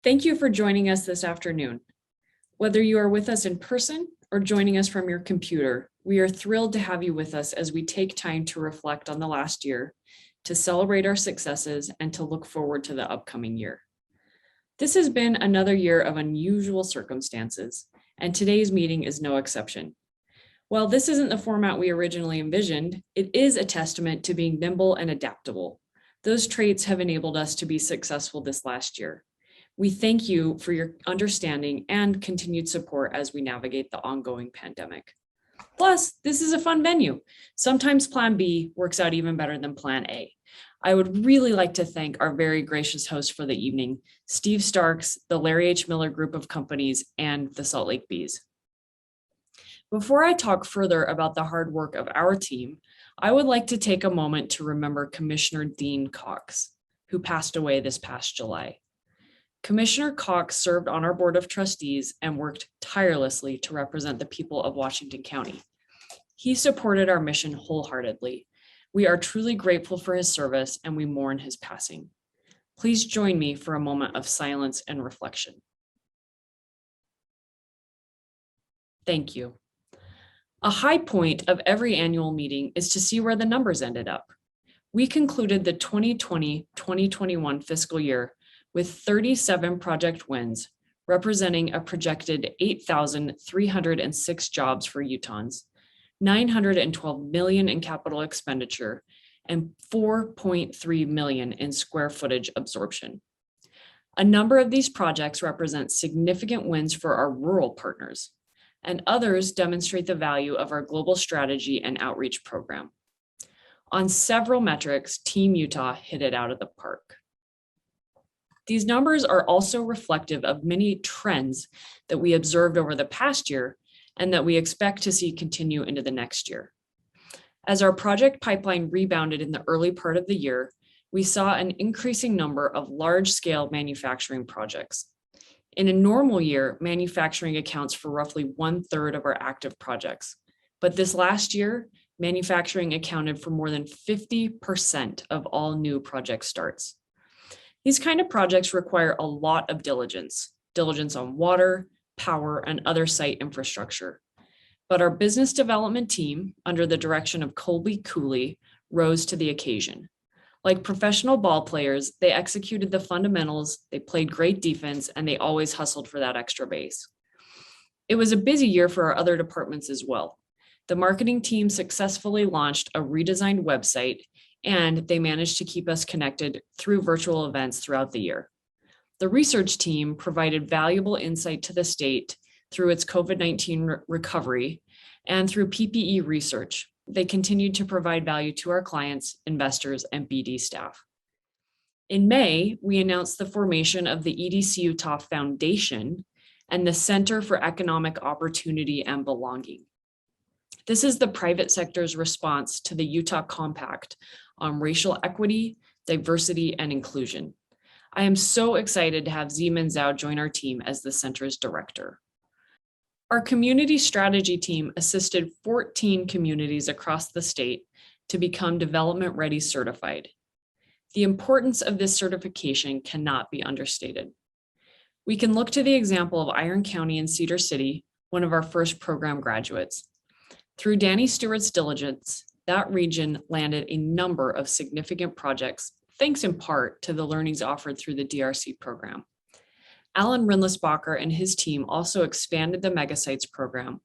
Thank you for joining us this afternoon. Whether you are with us in person or joining us from your computer, we are thrilled to have you with us as we take time to reflect on the last year, to celebrate our successes, and to look forward to the upcoming year. This has been another year of unusual circumstances, and today's meeting is no exception. While this isn't the format we originally envisioned, it is a testament to being nimble and adaptable. Those traits have enabled us to be successful this last year. We thank you for your understanding and continued support as we navigate the ongoing pandemic. Plus, this is a fun venue. Sometimes Plan B works out even better than Plan A. I would really like to thank our very gracious host for the evening, Steve Starks, the Larry H. Miller Group of Companies, and the Salt Lake Bees. Before I talk further about the hard work of our team, I would like to take a moment to remember Commissioner Dean Cox, who passed away this past July. Commissioner Cox served on our Board of Trustees and worked tirelessly to represent the people of Washington County. He supported our mission wholeheartedly. We are truly grateful for his service and we mourn his passing. Please join me for a moment of silence and reflection. Thank you. A high point of every annual meeting is to see where the numbers ended up. We concluded the 2020-2021 fiscal year with 37 project wins, representing a projected 8,306 jobs for Utahns, $912 million in capital expenditure, and 4.3 million in square footage absorption. A number of these projects represent significant wins for our rural partners, and others demonstrate the value of our global strategy and outreach program. On several metrics, Team Utah hit it out of the park. These numbers are also reflective of many trends that we observed over the past year and that we expect to see continue into the next year. As our project pipeline rebounded in the early part of the year, we saw an increasing number of large-scale manufacturing projects. In a normal year, manufacturing accounts for roughly 1/3 of our active projects. But this last year, manufacturing accounted for more than 50% of all new project starts. These kind of projects require a lot of diligence on water, power, and other site infrastructure. But our business development team, under the direction of Colby Cooley, rose to the occasion. Like professional ball players, they executed the fundamentals, they played great defense, and they always hustled for that extra base. It was a busy year for our other departments as well. The marketing team successfully launched a redesigned website, and they managed to keep us connected through virtual events throughout the year. The research team provided valuable insight to the state through its COVID-19 recovery and through PPE research. They continued to provide value to our clients, investors, and BD staff. In May, we announced the formation of the EDCUtah Foundation and the Center for Economic Opportunity and Belonging. This is the private sector's response to the Utah Compact on racial equity, diversity, and inclusion. I am so excited to have Zeman Zhao join our team as the center's director. Our community strategy team assisted 14 communities across the state to become Development Ready certified. The importance of this certification cannot be understated. We can look to the example of Iron County and Cedar City, one of our first program graduates. Through Danny Stewart's diligence, that region landed a number of significant projects, thanks in part to the learnings offered through the DRC program. Alan Rindlisbacher and his team also expanded the Megasites program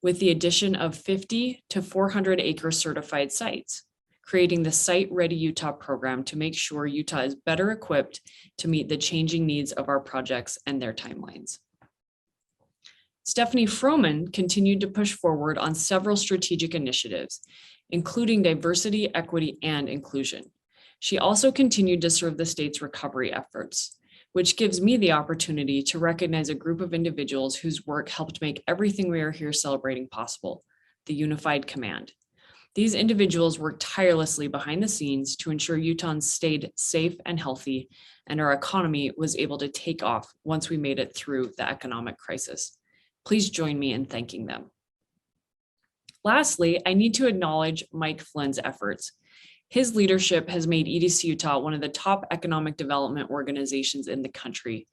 with the addition of 50 to 400 acre certified sites, creating the Site Ready Utah program to make sure Utah is better equipped to meet the changing needs of our projects and their timelines. Stephanie Frohman continued to push forward on several strategic initiatives, including diversity, equity, and inclusion. She also continued to serve the state's recovery efforts, which gives me the opportunity to recognize a group of individuals whose work helped make everything we are here celebrating possible, the Unified Command. These individuals worked tirelessly behind the scenes to ensure Utahns stayed safe and healthy, and our economy was able to take off once we made it through the economic crisis. Please join me in thanking them. Lastly, I need to acknowledge Mike Flynn's efforts. His leadership has made EDCUtah one of the top economic development organizations in the country,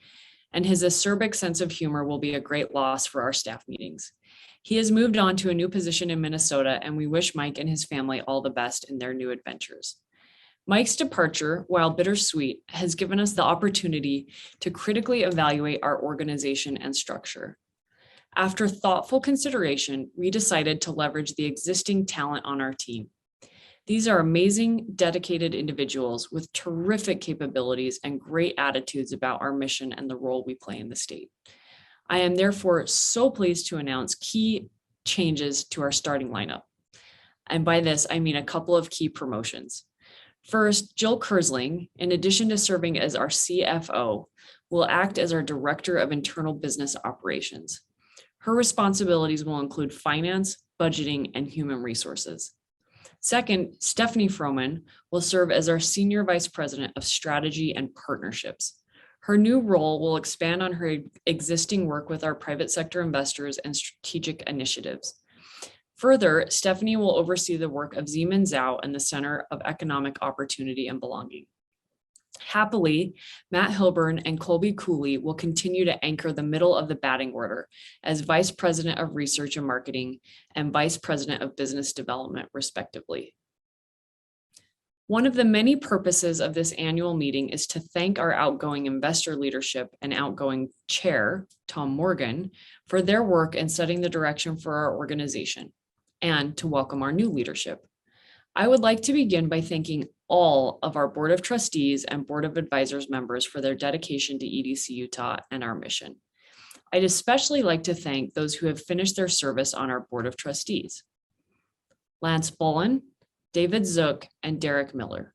and his acerbic sense of humor will be a great loss for our staff meetings. He has moved on to a new position in Minnesota, and we wish Mike and his family all the best in their new adventures. Mike's departure, while bittersweet, has given us the opportunity to critically evaluate our organization and structure. After thoughtful consideration, we decided to leverage the existing talent on our team. These are amazing, dedicated individuals with terrific capabilities and great attitudes about our mission and the role we play in the state. I am therefore so pleased to announce key changes to our starting lineup. And by this, I mean a couple of key promotions. First, Jill Kersling, in addition to serving as our CFO, will act as our Director of Internal Business Operations. Her responsibilities will include finance, budgeting, and human resources. Second, Stephanie Frohman will serve as our Senior Vice President of Strategy and Partnerships. Her new role will expand on her existing work with our private sector investors and strategic initiatives. Further, Stephanie will oversee the work of Zeman Zhao and the Center of Economic Opportunity and Belonging. Happily, Matt Hilburn and Colby Cooley will continue to anchor the middle of the batting order as Vice President of Research and Marketing and Vice President of Business Development, respectively. One of the many purposes of this annual meeting is to thank our outgoing investor leadership and outgoing chair, Tom Morgan, for their work in setting the direction for our organization, and to welcome our new leadership. I would like to begin by thanking all of our Board of Trustees and Board of Advisors members for their dedication to EDCUtah and our mission. I'd especially like to thank those who have finished their service on our Board of Trustees: Lance Bullen, David Zook, and Derek Miller.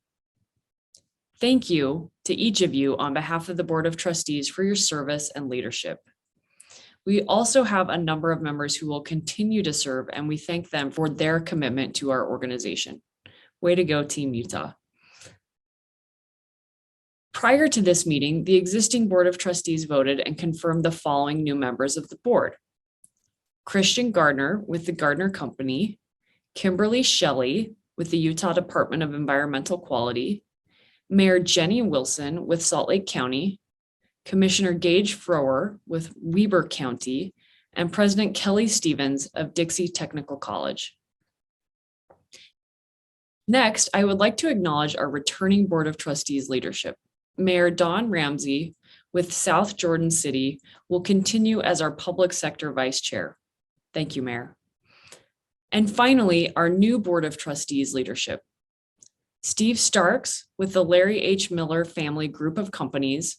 Thank you to each of you on behalf of the Board of Trustees for your service and leadership. We also have a number of members who will continue to serve, and we thank them for their commitment to our organization. Way to go, Team Utah. Prior to this meeting, the existing Board of Trustees voted and confirmed the following new members of the board: Christian Gardner with the Gardner Company, Kimberly Shelley with the Utah Department of Environmental Quality, Mayor Jenny Wilson with Salt Lake County, Commissioner Gage Frower with Weber County, and President Kelly Stevens of Dixie Technical College. Next, I would like to acknowledge our returning Board of Trustees leadership. Mayor Don Ramsey with South Jordan City will continue as our Public Sector Vice Chair. Thank you, Mayor. And finally, our new Board of Trustees leadership. Steve Starks with the Larry H. Miller Family Group of Companies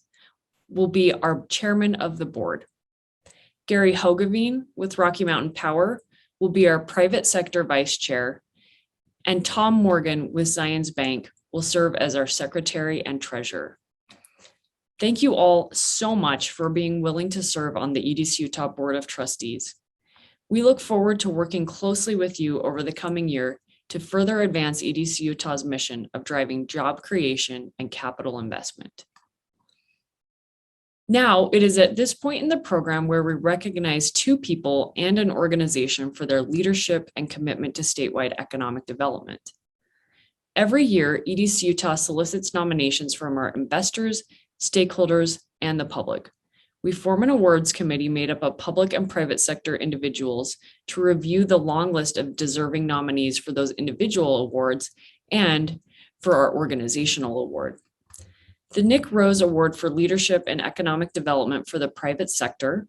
will be our chairman of the board. Gary Hogeveen with Rocky Mountain Power will be our private sector vice chair. And Tom Morgan with Zions Bank will serve as our secretary and treasurer. Thank you all so much for being willing to serve on the EDCUtah Board of Trustees. We look forward to working closely with you over the coming year to further advance EDCUtah's mission of driving job creation and capital investment. Now, it is at this point in the program where we recognize two people and an organization for their leadership and commitment to statewide economic development. Every year, EDCUtah solicits nominations from our investors, stakeholders, and the public. We form an awards committee made up of public and private sector individuals to review the long list of deserving nominees for those individual awards and for our organizational award. The Nick Rose Award for Leadership and Economic Development for the private sector,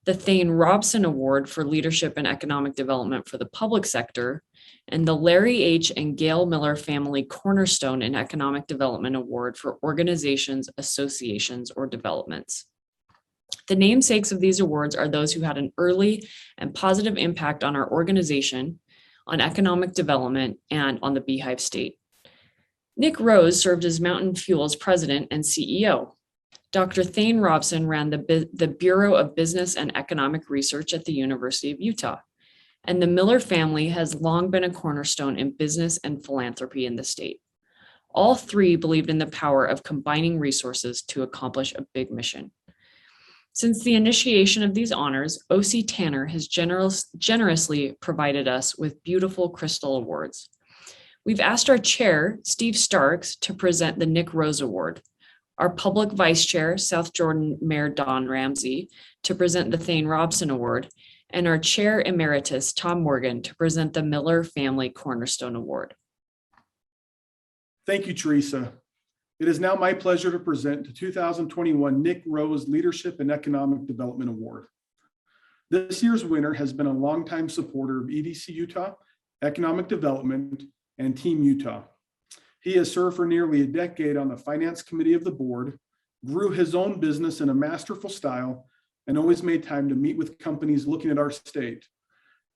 the Thane Robson Award for Leadership and Economic Development for the public sector, and the Larry H. and Gail Miller Family Cornerstone in Economic Development Award for organizations, associations, or developments. The namesakes of these awards are those who had an early and positive impact on our organization, on economic development, and on the Beehive State. Nick Rose served as Mountain Fuel's president and CEO. Dr. Thane Robson ran the Bureau of Business and Economic Research at the University of Utah. And the Miller family has long been a cornerstone in business and philanthropy in the state. All three believed in the power of combining resources to accomplish a big mission. Since the initiation of these honors, O.C. Tanner has generously provided us with beautiful crystal awards. We've asked our chair, Steve Starks, to present the Nick Rose Award. our Public Vice Chair, South Jordan Mayor Don RAMSEY, to present the Thane Robson Award, and our Chair Emeritus, Tom Morgan, to present the Miller Family Cornerstone Award. Thank you, Teresa. It is now my pleasure to present the 2021 Nick Rose Leadership and Economic Development Award. This year's winner has been a longtime supporter of EDCUtah, Economic Development, and Team Utah. He has served for nearly a decade on the Finance Committee of the board, grew his own business in a masterful style, and always made time to meet with companies looking at our state.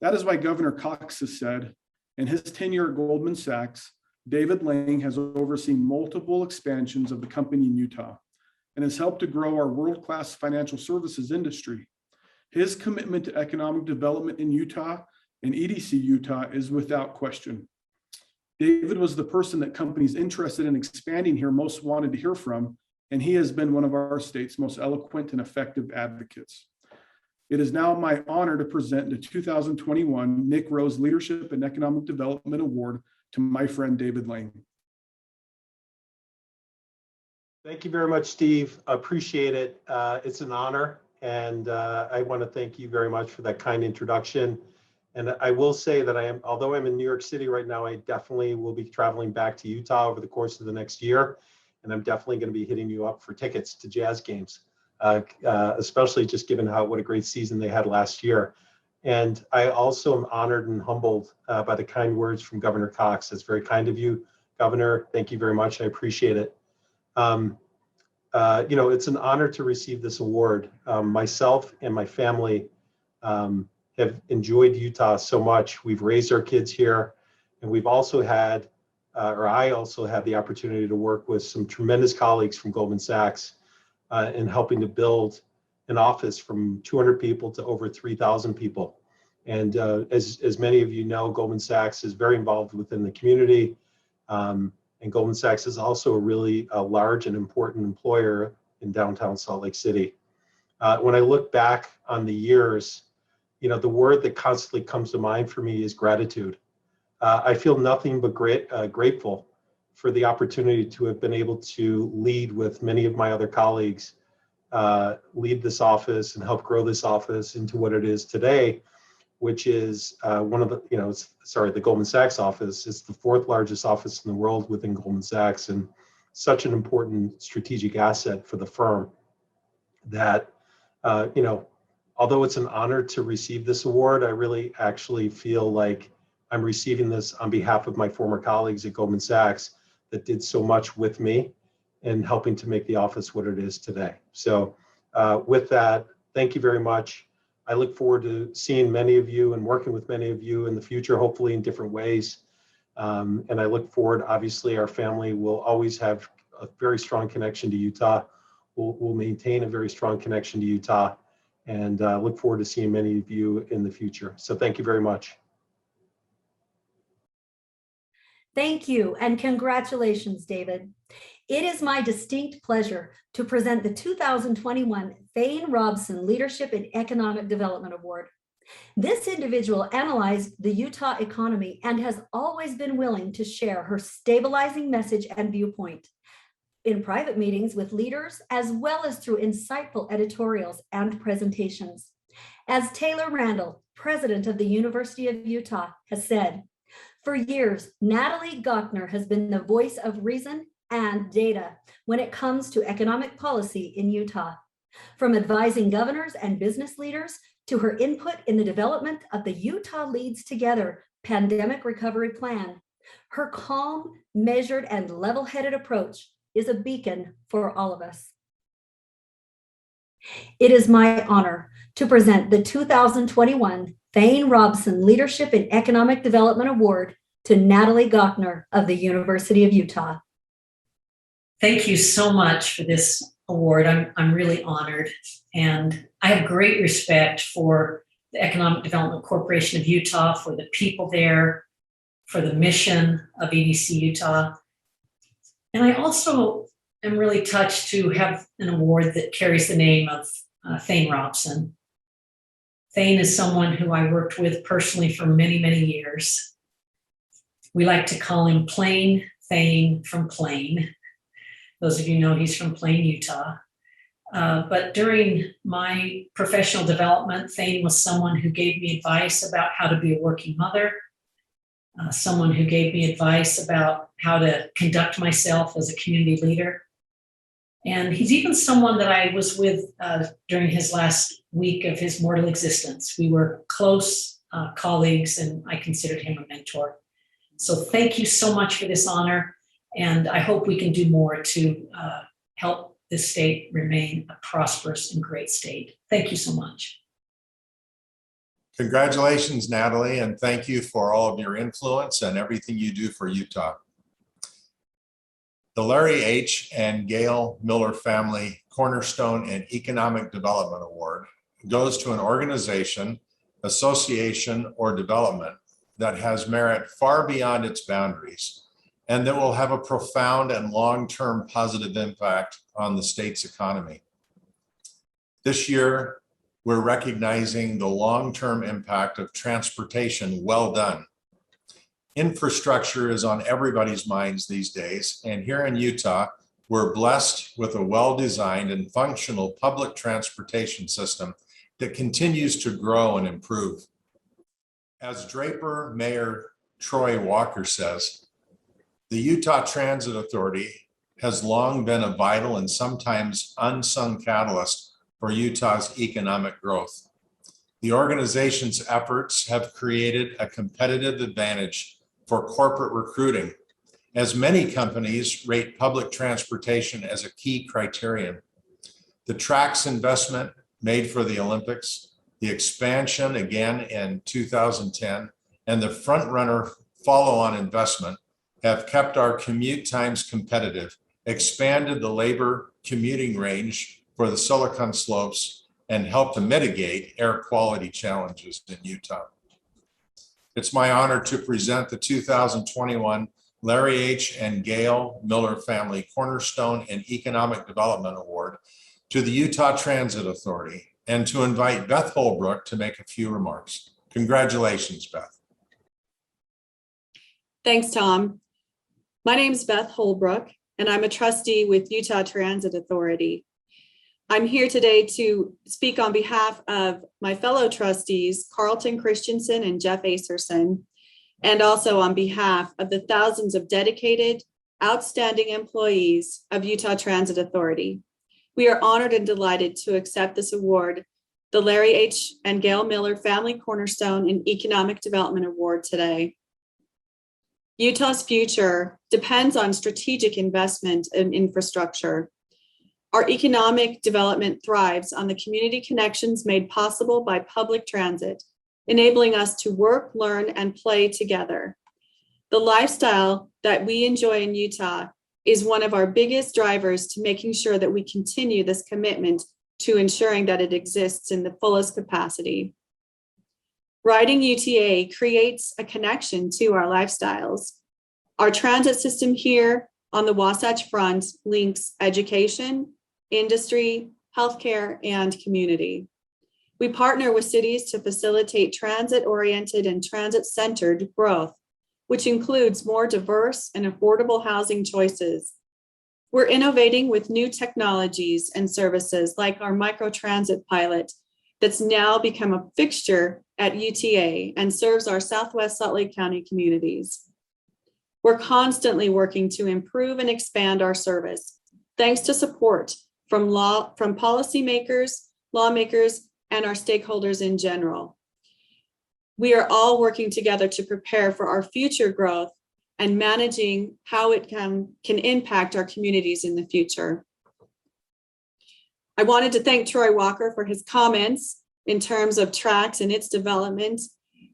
That is why Governor Cox has said, in his tenure at Goldman Sachs, David Lang has overseen multiple expansions of the company in Utah and has helped to grow our world-class financial services industry. His commitment to economic development in Utah and EDCUtah is without question. David was the person that companies interested in expanding here most wanted to hear from, and he has been one of our state's most eloquent and effective advocates. It is now my honor to present the 2021 Nick Rose Leadership and Economic Development Award to my friend David Lang. Thank you very much, Steve. Appreciate it. It's an honor, and I want to thank you very much for that kind introduction. And I will say that although I'm in New York City right now, I definitely will be traveling back to Utah over the course of the next year, and I'm definitely going to be hitting you up for tickets to Jazz games, especially just given what a great season they had last year. And I also am honored and humbled by the kind words from Governor Cox. That's very kind of you, Governor. Thank you very much. I appreciate it. It's an honor to receive this award. Myself and my family have enjoyed Utah so much. We've raised our kids here, and we've also had, I also had the opportunity to work with some tremendous colleagues from Goldman Sachs in helping to build an office from 200 people to over 3,000 people. And as many of you know, Goldman Sachs is very involved within the community. And Goldman Sachs is also a really large and important employer in downtown Salt Lake City. When I look back on the years, the word that constantly comes to mind for me is gratitude. I feel nothing but grateful for the opportunity to have been able to lead with many of my other colleagues, lead this office and help grow this office into what it is today, which is the Goldman Sachs office. It's the fourth largest office in the world within Goldman Sachs, and such an important strategic asset for the firm that, although it's an honor to receive this award, I really actually feel like I'm receiving this on behalf of my former colleagues at Goldman Sachs that did so much with me in helping to make the office what it is today. So with that, thank you very much. I look forward to seeing many of you and working with many of you in the future, hopefully in different ways. And I look forward, obviously, our family will always have a very strong connection to Utah. We'll maintain a very strong connection to Utah, and look forward to seeing many of you in the future. So thank you very much. Thank you, and congratulations, David. It is my distinct pleasure to present the 2021 Thane Robson Leadership and Economic Development Award. This individual analyzed the Utah economy and has always been willing to share her stabilizing message and viewpoint in private meetings with leaders, as well as through insightful editorials and presentations. As Taylor Randall, president of the University of Utah, has said, for years, Natalie Gochner has been the voice of reason and data when it comes to economic policy in Utah. From advising governors and business leaders to her input in the development of the Utah Leads Together Pandemic Recovery Plan, her calm, measured, and level-headed approach is a beacon for all of us. It is my honor to present the 2021 Thane Robson Leadership and Economic Development Award to Natalie Gochner of the University of Utah. Thank you so much for this award. I'm really honored, and I have great respect for the Economic Development Corporation of Utah, for the people there, for the mission of EDCUtah. And I also am really touched to have an award that carries the name of Thane Robson. Thane is someone who I worked with personally for many, many years. We like to call him Plain Thane from Plain. Those of you know he's from Plain, Utah. But during my professional development, Thane was someone who gave me advice about how to be a working mother, someone who gave me advice about how to conduct myself as a community leader. And he's even someone that I was with during his last week of his mortal existence. We were close colleagues, and I considered him a mentor. So thank you so much for this honor, and I hope we can do more to help this state remain a prosperous and great state. Thank you so much. Congratulations, Natalie, and thank you for all of your influence and everything you do for Utah. The Larry H. and Gail Miller Family Cornerstone and Economic Development Award goes to an organization, association, or development that has merit far beyond its boundaries and that will have a profound and long-term positive impact on the state's economy. This year, we're recognizing the long-term impact of transportation well done. Infrastructure is on everybody's minds these days, and here in Utah, we're blessed with a well-designed and functional public transportation system that continues to grow and improve. As Draper Mayor Troy Walker says, the Utah Transit Authority has long been a vital and sometimes unsung catalyst for Utah's economic growth. The organization's efforts have created a competitive advantage for corporate recruiting, as many companies rate public transportation as a key criterion. The TRAX investment made for the Olympics, the expansion again in 2010, and the front-runner follow-on investment have kept our commute times competitive, expanded the labor commuting range for the Silicon Slopes, and helped to mitigate air quality challenges in Utah. It's my honor to present the 2021 Larry H. and Gail Miller Family Cornerstone and Economic Development Award to the Utah Transit Authority and to invite Beth Holbrook to make a few remarks. Congratulations, Beth. Thanks, Tom. My name is Beth Holbrook, and I'm a trustee with Utah Transit Authority. I'm here today to speak on behalf of my fellow trustees, Carlton Christensen and Jeff Acerson, and also on behalf of the thousands of dedicated, outstanding employees of Utah Transit Authority. We are honored and delighted to accept this award, the Larry H. and Gail Miller Family Cornerstone and Economic Development Award today. Utah's future depends on strategic investment in infrastructure. Our economic development thrives on the community connections made possible by public transit, enabling us to work, learn, and play together. The lifestyle that we enjoy in Utah is one of our biggest drivers to making sure that we continue this commitment to ensuring that it exists in the fullest capacity. Riding UTA creates a connection to our lifestyles. Our transit system here on the Wasatch Front links education, industry, healthcare, and community. We partner with cities to facilitate transit-oriented and transit-centered growth, which includes more diverse and affordable housing choices. We're innovating with new technologies and services like our microtransit pilot that's now become a fixture at UTA and serves our Southwest Salt Lake County communities. We're constantly working to improve and expand our service, thanks to support from policymakers, lawmakers, and our stakeholders in general. We are all working together to prepare for our future growth and managing how it can impact our communities in the future. I wanted to thank Troy Walker for his comments in terms of TRAX and its development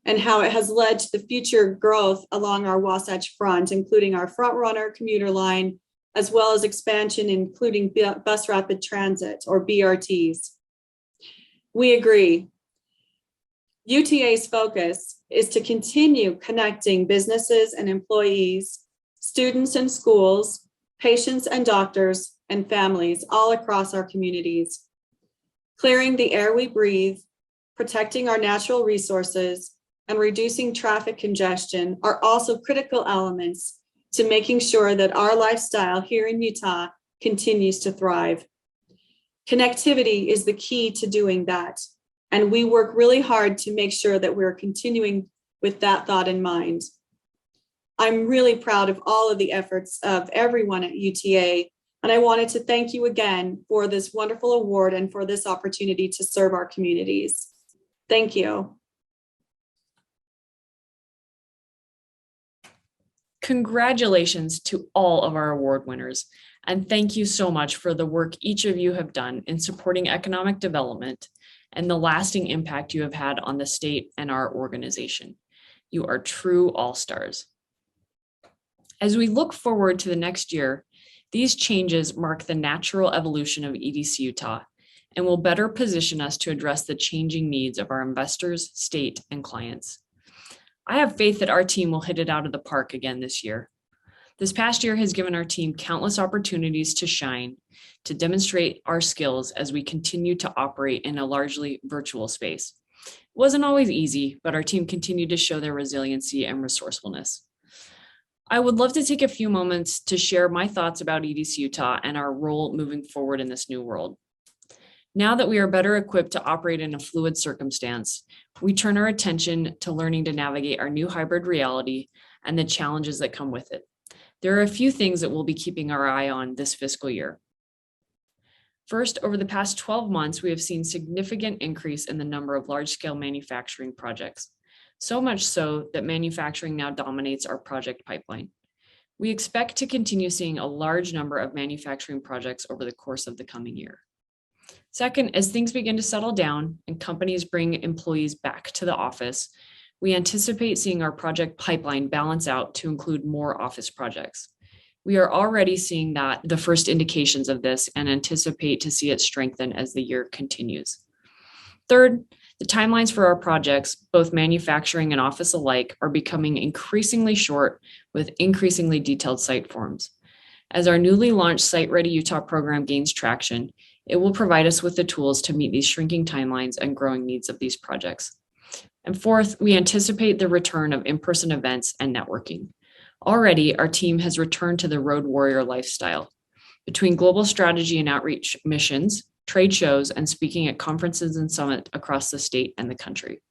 and how it has led to the future growth along our Wasatch Front, including our front runner commuter line, as well as expansion, including bus rapid transit or BRTs. We agree. UTA's focus is to continue connecting businesses and employees, students and schools, patients and doctors, and families all across our communities. Clearing the air we breathe, protecting our natural resources, and reducing traffic congestion are also critical elements to making sure that our lifestyle here in Utah continues to thrive. Connectivity is the key to doing that, and we work really hard to make sure that we're continuing with that thought in mind. I'm really proud of all of the efforts of everyone at UTA, and I wanted to thank you again for this wonderful award and for this opportunity to serve our communities. Thank you. Congratulations to all of our award winners, and thank you so much for the work each of you have done in supporting economic development and the lasting impact you have had on the state and our organization. You are true all-stars. As we look forward to the next year, these changes mark the natural evolution of EDCUtah and will better position us to address the changing needs of our investors, state, and clients. I have faith that our team will hit it out of the park again this year. This past year has given our team countless opportunities to shine, to demonstrate our skills as we continue to operate in a largely virtual space. It wasn't always easy, but our team continued to show their resiliency and resourcefulness. I would love to take a few moments to share my thoughts about EDCUtah and our role moving forward in this new world. Now that we are better equipped to operate in a fluid circumstance, we turn our attention to learning to navigate our new hybrid reality and the challenges that come with it. There are a few things that we'll be keeping our eye on this fiscal year. First, over the past 12 months, we have seen significant increase in the number of large-scale manufacturing projects. So much so that manufacturing now dominates our project pipeline. We expect to continue seeing a large number of manufacturing projects over the course of the coming year. Second, as things begin to settle down and companies bring employees back to the office, we anticipate seeing our project pipeline balance out to include more office projects. We are already seeing the first indications of this and anticipate to see it strengthen as the year continues. Third, the timelines for our projects, both manufacturing and office alike, are becoming increasingly short with increasingly detailed site forms. As our newly launched Site Ready Utah program gains traction, it will provide us with the tools to meet these shrinking timelines and growing needs of these projects. And fourth, we anticipate the return of in-person events and networking. Already, our team has returned to the road warrior lifestyle. Between global strategy and outreach missions, trade shows, and speaking at conferences and summits across the state and the country.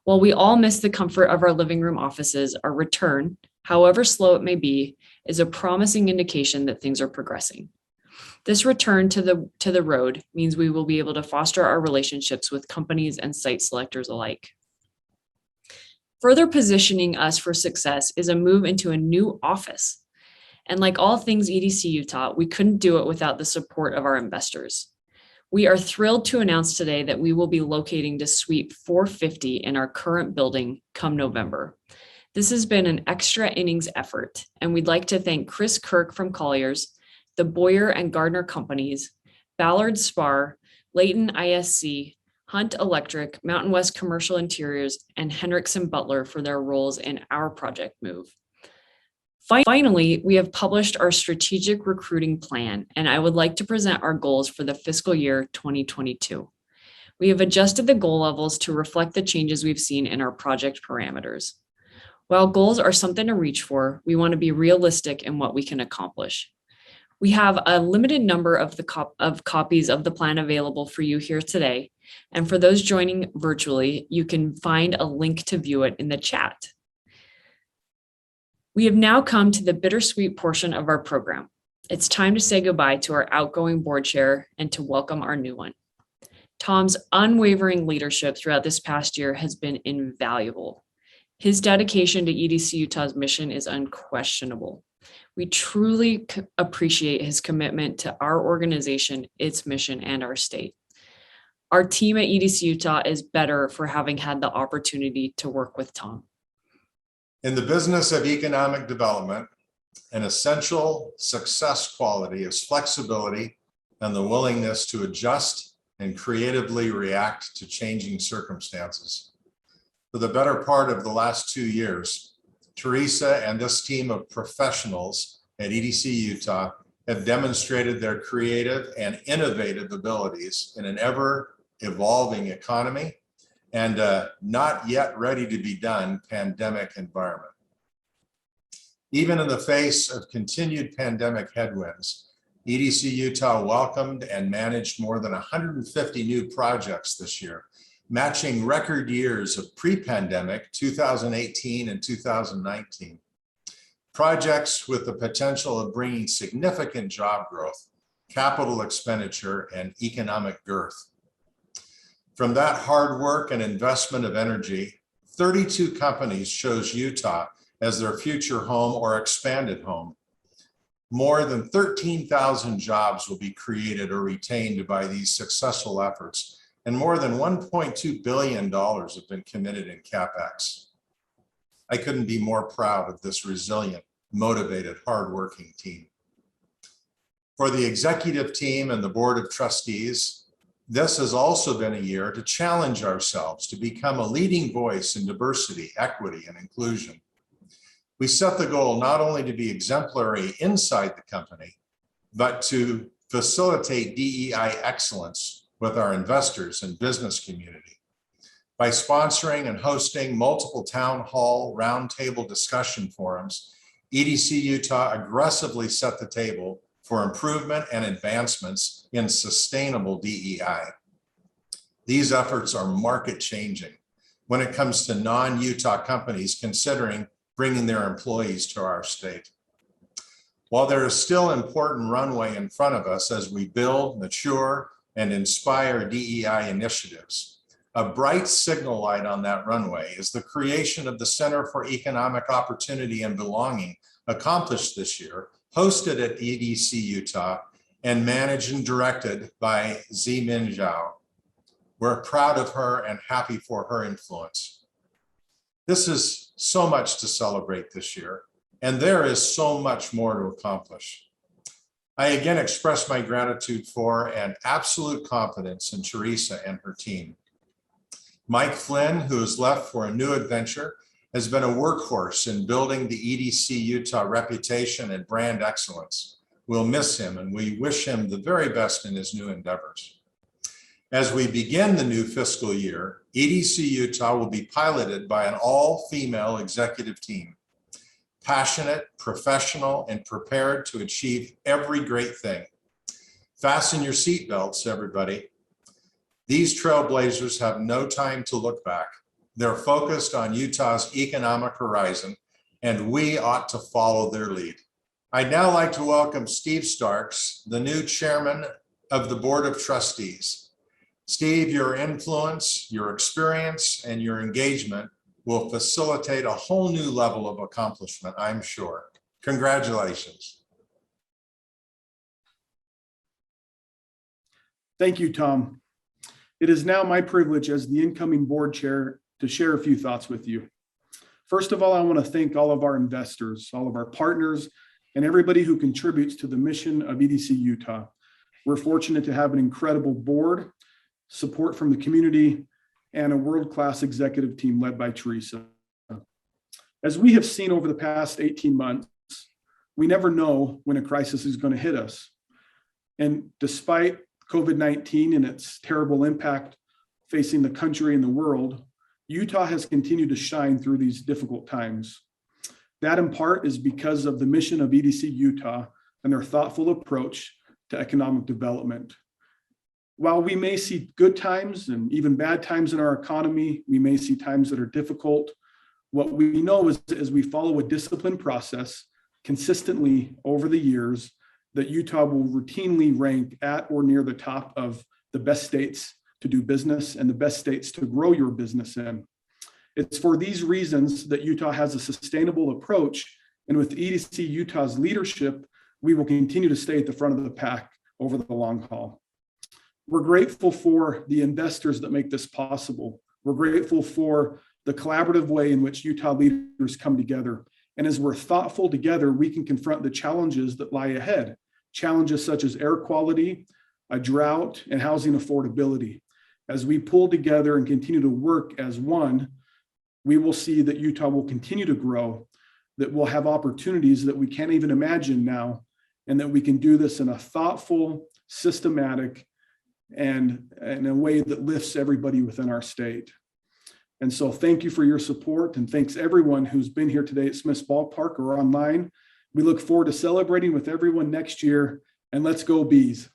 While we all miss the comfort of our living room offices, our return, however slow it may be, is a promising indication that things are progressing. This return to the road means we will be able to foster our relationships with companies and site selectors alike. Further positioning us for success is a move into a new office. And like all things EDCUtah, we couldn't do it without the support of our investors. We are thrilled to announce today that we will be locating to Suite 450 in our current building come November. This has been an extra innings effort, and we'd like to thank Chris Kirk from Colliers, the Boyer and Gardner Companies, Ballard Spar, Layton ISC, Hunt Electric, Mountain West Commercial Interiors, and Hendrickson Butler for their roles in our project move. Finally, we have published our strategic recruiting plan, and I would like to present our goals for the fiscal year 2022. We have adjusted the goal levels to reflect the changes we've seen in our project parameters. While goals are something to reach for, we want to be realistic in what we can accomplish. We have a limited number of copies of the plan available for you here today, and for those joining virtually, you can find a link to view it in the chat. We have now come to the bittersweet portion of our program. It's time to say goodbye to our outgoing board chair and to welcome our new one. Tom's unwavering leadership throughout this past year has been invaluable. His dedication to EDCUtah's mission is unquestionable. We truly appreciate his commitment to our organization, its mission, and our state. Our team at EDCUtah is better for having had the opportunity to work with Tom. In the business of economic development, an essential success quality is flexibility and the willingness to adjust and creatively react to changing circumstances. For the better part of the last 2 years, Teresa and this team of professionals at EDCUtah have demonstrated their creative and innovative abilities in an ever-evolving economy and a not yet ready to be done pandemic environment. Even in the face of continued pandemic headwinds, EDCUtah welcomed and managed more than 150 new projects this year, matching record years of pre-pandemic 2018 and 2019. Projects with the potential of bringing significant job growth, capital expenditure, and economic girth. From that hard work and investment of energy, 32 companies chose Utah as their future home or expanded home. More than 13,000 jobs will be created or retained by these successful efforts, and more than $1.2 billion have been committed in CapEx. I couldn't be more proud of this resilient, motivated, hardworking team. For the executive team and the board of trustees, this has also been a year to challenge ourselves to become a leading voice in diversity, equity, and inclusion. We set the goal not only to be exemplary inside the company, but to facilitate DEI excellence with our investors and business community. By sponsoring and hosting multiple town hall roundtable discussion forums, EDCUtah aggressively set the table for improvement and advancements in sustainable DEI. These efforts are market changing when it comes to non-Utah companies considering bringing their employees to our state. While there is still important runway in front of us as we build, mature, and inspire DEI initiatives, a bright signal light on that runway is the creation of the Center for Economic Opportunity and Belonging, accomplished this year, hosted at EDCUtah, and managed and directed by Zimin Zhao. We're proud of her and happy for her influence. This is so much to celebrate this year, and there is so much more to accomplish. I again express my gratitude for and absolute confidence in Teresa and her team. Mike Flynn, who has left for a new adventure, has been a workhorse in building the EDCUtah reputation and brand excellence. We'll miss him, and we wish him the very best in his new endeavors. As we begin the new fiscal year, EDCUtah will be piloted by an all-female executive team, passionate, professional, and prepared to achieve every great thing. Fasten your seatbelts, everybody. These trailblazers have no time to look back. They're focused on Utah's economic horizon, and we ought to follow their lead. I'd now like to welcome Steve Starks, the new chairman of the Board of Trustees. Steve, your influence, your experience, and your engagement will facilitate a whole new level of accomplishment, I'm sure. Congratulations. Thank you, Tom. It is now my privilege as the incoming board chair to share a few thoughts with you. First of all, I want to thank all of our investors, all of our partners, and everybody who contributes to the mission of EDCUtah. We're fortunate to have an incredible board, support from the community, and a world-class executive team led by Teresa. As we have seen over the past 18 months, we never know when a crisis is going to hit us. And despite COVID-19 and its terrible impact facing the country and the world, Utah has continued to shine through these difficult times. That in part is because of the mission of EDCUtah and their thoughtful approach to economic development. While we may see good times and even bad times in our economy, we may see times that are difficult. What we know is as we follow a disciplined process consistently over the years, that Utah will routinely rank at or near the top of the best states to do business and the best states to grow your business in. It's for these reasons that Utah has a sustainable approach, and with EDCUtah's leadership, we will continue to stay at the front of the pack over the long haul. We're grateful for the investors that make this possible. We're grateful for the collaborative way in which Utah leaders come together. And as we're thoughtful together, we can confront the challenges that lie ahead. Challenges such as air quality, a drought, and housing affordability. As we pull together and continue to work as one, we will see that Utah will continue to grow, that we'll have opportunities that we can't even imagine now, and that we can do this in a thoughtful, systematic, and in a way that lifts everybody within our state. And so thank you for your support, and thanks everyone who's been here today at Smith's Ballpark or online. We look forward to celebrating with everyone next year and let's go bees.